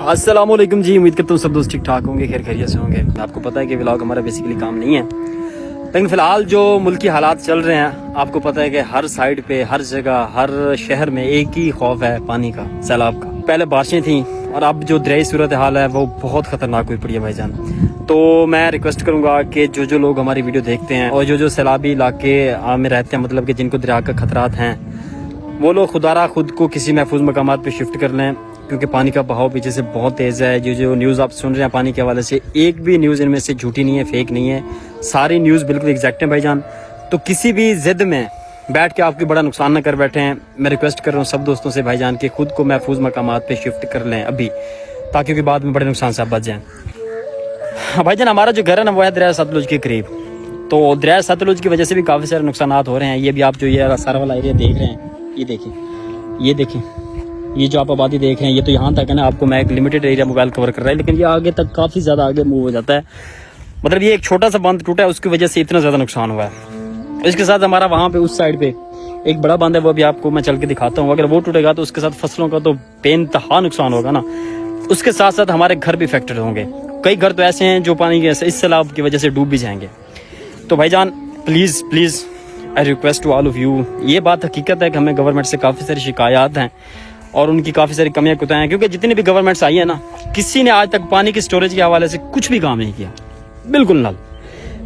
अस्सलामुअलैकुम जी, उम्मीद करता हूँ सब दोस्त ठीक ठाक होंगे, खैर खैरियत से होंगे। आपको पता है कि व्लॉग हमारा बेसिकली काम नहीं है, लेकिन फिलहाल जो मुल्की हालात चल रहे हैं, आपको पता है कि हर साइड पे, हर जगह, हर शहर में एक ही खौफ है पानी का, सैलाब का। पहले बारिशें थी और अब जो दरियाई सूरत हाल है वो बहुत खतरनाक हुई पड़ी है भाईजान। तो मैं रिक्वेस्ट करूंगा कि जो लोग हमारी वीडियो देखते हैं और जो सैलाबी इलाके में रहते हैं, मतलब कि जिनको दरिया का खतरात हैं, वो लोग खुदारा खुद को किसी महफूज मकामात पे शिफ्ट कर लें, क्योंकि पानी का बहाव पीछे से बहुत तेज़ है। जो न्यूज़ आप सुन रहे हैं पानी के हवाले से, एक भी न्यूज़ इनमें से झूठी नहीं है, फेक नहीं है, सारी न्यूज़ बिल्कुल एग्जैक्ट है भाईजान। तो किसी भी जिद में बैठ के आपकी बड़ा नुकसान न कर बैठे हैं। मैं रिक्वेस्ट कर रहा हूँ सब दोस्तों से भाईजान कि खुद को महफूज मकामात पे शिफ्ट कर लें अभी, ताकि बाद में बड़े नुकसान से आप बच जाएँ। भाईजान हमारा जो घर है ना वो है दरिया सतलुज के करीब, तो दरिया सतलुज की वजह से भी काफ़ी सारे नुकसान हो रहे हैं। ये भी आप जो ये सारा वाला एरिया देख रहे हैं, ये देखें, ये जो आप आबादी देख रहे हैं, ये तो यहाँ तक है ना। आपको मैं एक लिमिटेड एरिया मोबाइल कवर कर रहा है, लेकिन ये आगे तक काफ़ी ज़्यादा आगे मूव हो जाता है। मतलब ये एक छोटा सा बंद टूटा है, उसकी वजह से इतना ज़्यादा नुकसान हुआ है। इसके साथ हमारा वहाँ पे उस साइड पे एक बड़ा बंद है, वो भी आपको मैं चल के दिखाता हूँ। अगर वो टूटेगा तो उसके साथ फसलों का तो बेइंतहा नुकसान होगा ना। उसके साथ साथ हमारे घर भी अफेक्टेड होंगे। कई घर तो ऐसे हैं जो पानी के इस सैलाब की वजह से डूब भी जाएंगे। तो भाईजान please I request to all of you, ये बात हकीकत है कि हमें गवर्नमेंट से काफ़ी सारी शिकायत हैं और उनकी काफ़ी सारी कमियां कुताएं हैं, क्योंकि जितनी भी गवर्नमेंट्स आई है ना, किसी ने आज तक पानी की स्टोरेज के हवाले से कुछ भी काम नहीं किया, बिल्कुल नल।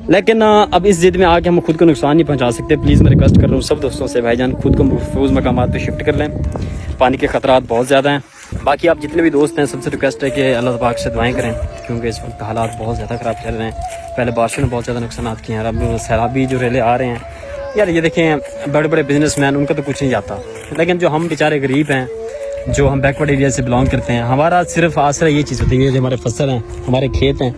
लेकिन अब इस जिद में आके हम खुद को नुकसान नहीं पहुंचा सकते। प्लीज़ मैं रिक्वेस्ट कर रहा हूँ सब दोस्तों से भाईजान, खुद को महफूज मकामात पे शिफ्ट कर लें। पानी के खतरात बहुत ज़्यादा हैं। बाकी आप जितने भी दोस्त हैं सबसे रिक्वेस्ट है कि अल्लाह पाक से दुआएं करें, क्योंकि इस वक्त हालात बहुत ज़्यादा ख़राब चल रहे हैं। पहले बारिशों ने बहुत ज़्यादा नुकसान किए हैं, अब सैलाबी जो रेले आ रहे हैं यार। ये देखें बड़े बड़े बिजनेसमैन, उनका तो कुछ नहीं जाता, लेकिन जो हम बेचारे गरीब हैं, जो हम बैकवर्ड एरिया से बिलोंग करते हैं, हमारा सिर्फ आसरा ये चीज़ होती है कि हमारे फसल हैं, हमारे खेत हैं,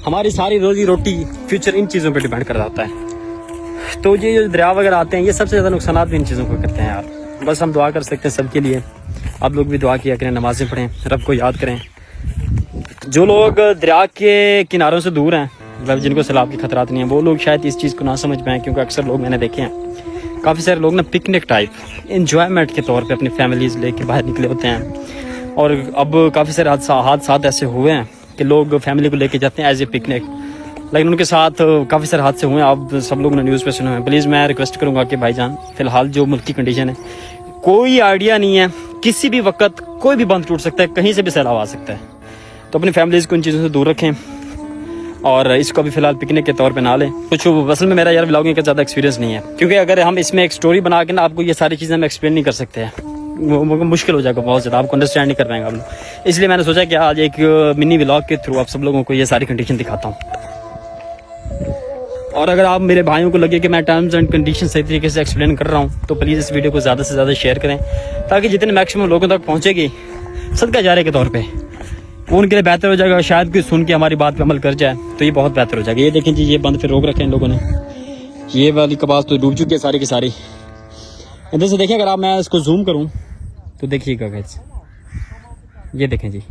हमारी सारी रोजी रोटी फ्यूचर इन चीज़ों पर डिपेंड कर रहा है। तो ये जो दरिया वगैरह आते हैं, ये सबसे ज़्यादा नुकसान भी इन चीज़ों को करते हैं यार। बस हम दुआ कर सकते हैं सबके लिए। आप लोग भी दुआ किया करें, नमाज़ें पढ़ें, रब को याद करें। जो लोग दरिया के किनारों से दूर हैं, मतलब जिनको सैलाब की खतरात नहीं है, वो लोग शायद इस चीज़ को ना समझ पाएँ, क्योंकि अक्सर लोग मैंने देखे हैं, काफ़ी सारे लोग ना पिकनिक टाइप एंजॉयमेंट के तौर पे अपनी फैमिलीज़ लेके बाहर निकले होते हैं। और अब काफ़ी सारे हादसात ऐसे हुए हैं कि लोग फैमिली को लेके जाते हैं एज ए पिकनिक, लेकिन उनके साथ काफ़ी सारे हादसे हुए हैं। आप सब लोगों ने न्यूज़ पे सुने हैं। प्लीज़ मैं रिक्वेस्ट करूँगा कि भाईजान फ़िलहाल जो मुल्क की कंडीशन है, कोई आइडिया नहीं है, किसी भी वक्त कोई भी बंद टूट सकता है, कहीं से भी सैलाब आ सकता है। तो अपनी फैमिलीज़ को इन चीज़ों से दूर रखें और इसको भी फिलहाल पिकनिक के तौर पे ना लें। कुछ असल में मेरा यार व्लॉगिंग का ज़्यादा एक्सपीरियंस नहीं है, क्योंकि अगर हम इसमें एक स्टोरी बना के ना आपको ये सारी चीज़ें हम एक्सप्लेन नहीं कर सकते हैं, वो मुश्किल हो जाएगा बहुत ज़्यादा, आपको अंडरस्टैंड नहीं कर पाएंगे आप लोग। इसलिए मैंने सोचा कि आज एक मिनी व्लॉग के थ्रू आप सब लोगों को ये सारी कंडीशन दिखाता हूँ। और अगर आप मेरे भाइयों को लगे कि मैं टर्म्स एंड कंडीशन सही तरीके से एक्सप्लेन कर रहा हूँ, तो प्लीज़ इस वीडियो को ज़्यादा से ज़्यादा शेयर करें, ताकि जितने मैक्सिमम लोगों तक पहुँचेगी सदका जारे के तौर पे, वो उनके लिए बेहतर हो जाएगा। शायद कोई सुन के हमारी बात पे अमल कर जाए तो ये बहुत बेहतर हो जाएगा। ये देखें जी, ये बंद फिर रोक रखे इन लोगों ने, ये वाली कपास तो डूब चुकी है सारी की सारी। इधर से देखें, अगर आप मैं इसको जूम करूँ तो देखिएगा गाइस, ये देखें जी,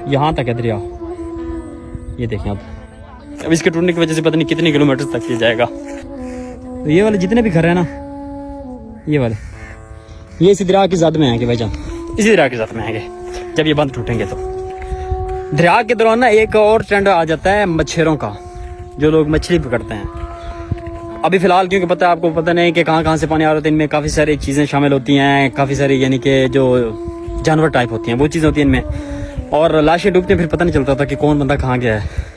यहाँ तक है दरिया। ये देखें अब इसके टूटने की वजह से पता नहीं कितने किलोमीटर तक ये जाएगा। तो ये वाले जितने भी घर है ना, ये वाले, ये इसी दरिया की ज़द में आएंगे भाईजान, इसी दरिया की ज़द में आएंगे जब ये बंद टूटेंगे। तो दरिया के दौरान ना एक और ट्रेंड आ जाता है मच्छरों का, जो लोग मछली पकड़ते हैं। अभी फ़िलहाल क्योंकि पता है आपको, पता नहीं कि कहाँ से पानी आ रहा है, इनमें काफ़ी सारी चीज़ें शामिल होती हैं, काफ़ी सारी यानी कि जो जानवर टाइप होती हैं वो चीज़ें होती हैं इनमें, और लाशें डूबती हैं, फिर पता नहीं चलता था कि कौन बंदा कहाँ गया है।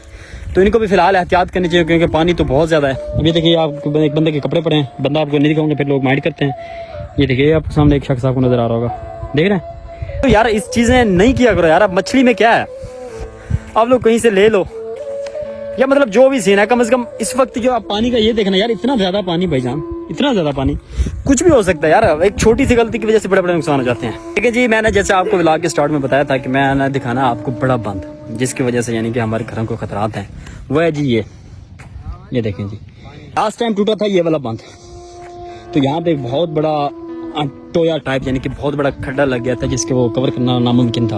तो इनको भी फिलहाल एहतियात करनी चाहिए, क्योंकि पानी तो बहुत ज़्यादा है। अभी देखिए आप एक बंदे के कपड़े पड़े हैं, बंदा आपको नहीं दिखाऊंगा फिर लोग माइंड करते हैं। ये देखिए आपके सामने एक शख्स आपको नज़र आ रहा होगा, देख रहे हैं। तो यार इस चीज़ें नहीं किया करो यार। अब मछली में क्या है, आप लोग कहीं से ले लो, या मतलब जो भी सीन है, कम से कम इस वक्त जो आप पानी का ये देखना यार, इतना ज़्यादा पानी भाईजान, इतना ज़्यादा पानी, कुछ भी हो सकता है यार। एक छोटी सी गलती की वजह से बड़े बड़े नुकसान हो जाते हैं। ठीक है जी, मैंने जैसे आपको व्लॉग के स्टार्ट में बताया था कि मैं दिखाना आपको बड़ा बंद, जिसकी वजह से यानी कि हमारे घरों को खतरात हैं, वो है जी ये देखें जी, लास्ट टाइम टूटा था ये वाला बंद। तो यहाँ पे एक बहुत बड़ा टोया टाइप यानी कि बहुत बड़ा खड्डा लग गया था, जिसके वो कवर करना नामुमकिन था।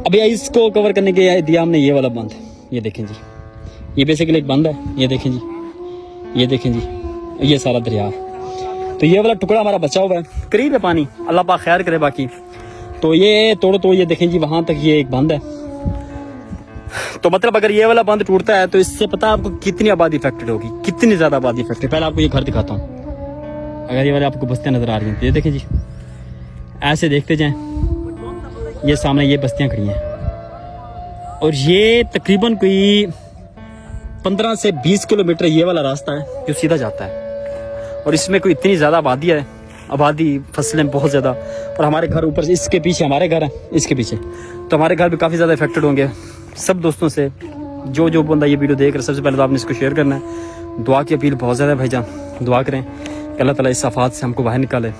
अभी इसको कवर करने के दिया हमने ये वाला बंद। ये देखें जी, ये बेसिकली एक बंद है। ये देखें जी, ये देखें जी, ये सारा दरिया। तो ये वाला टुकड़ा हमारा बचा हुआ है, करीब है पानी, अल्लाह पाक खैर करे। बाकी तो ये तोड़ो तो ये देखें जी वहां तक ये एक बंद है। तो मतलब अगर ये वाला बंद टूटता है तो इससे पता आपको कितनी आबादी इफेक्टेड होगी, कितनी ज्यादा आबादी इफेक्टेड। पहले आपको ये घर दिखाता हूँ, अगर ये वाले आपको बस्तियां नजर आ रही हैं तो ये देखें जी, ऐसे देखते जाएं, ये सामने ये बस्तियां खड़ी हैं और ये तकरीबन कोई 15 से 20 किलोमीटर ये वाला रास्ता है जो सीधा जाता है। और इसमें कोई इतनी ज़्यादा आबादी है, आबादी, फसलें बहुत ज़्यादा, और हमारे घर ऊपर इसके पीछे हमारे घर हैं, इसके पीछे, तो हमारे घर भी काफ़ी ज़्यादा इफेक्टेड होंगे। सब दोस्तों से जो बंदा ये वीडियो देख रहा है, सबसे पहले तो आपने इसको शेयर करना है। दुआ की अपील बहुत ज़्यादा है भाईजान, दुआ करें कि अल्लाह ताला इस आफात से हमको बाहर निकाले।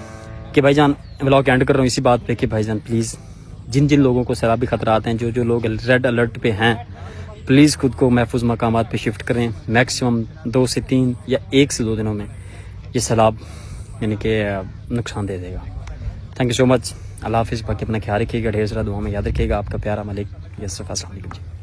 कि भाईजान व्लॉग एंड कर रहा हूँ इसी बात पे कि भाईजान प्लीज़ जिन जिन लोगों को सैलाबी खतरात हैं, जो लोग रेड अलर्ट पे हैं, प्लीज़ खुद को महफूज मकामात पे शिफ्ट करें। मैक्सिमम 2 से 3 या 1 से 2 दिनों में ये सैलाब यानी कि नुकसान दे देगा। Thank you so much. अल्लाह हाफिज़। बाकी अपना ख्याल रखिएगा, ढेर सारा दुआ में याद रखिएगा। आपका प्यारा मलिक यसफ। अस्सलाम वालेकुम।